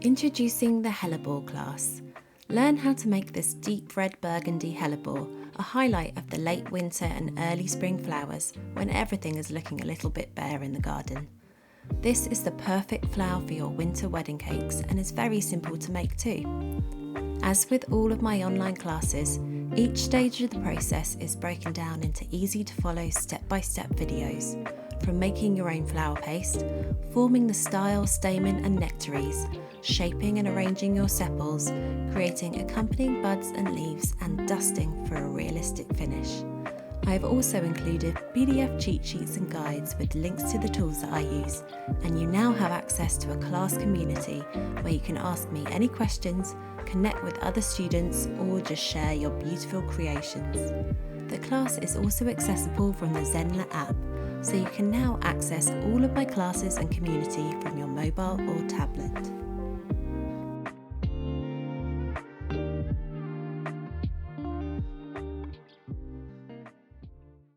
Introducing the Hellebore class. Learn how to make this deep red burgundy hellebore, a highlight of the late winter and early spring flowers when everything is looking a little bit bare in the garden. This is the perfect flower for your winter wedding cakes and is very simple to make too. As with all of my online classes, each stage of the process is broken down into easy to follow step-by-step videos, from making your own flower paste, forming the style, stamen and nectaries, shaping and arranging your sepals, creating accompanying buds and leaves, and dusting for a realistic finish. I have also included PDF cheat sheets and guides with links to the tools that I use, and you now have access to a class community where you can ask me any questions, connect with other students, or just share your beautiful creations. The class is also accessible from the Zenler app, so you can now access all of my classes and community from your mobile or tablet.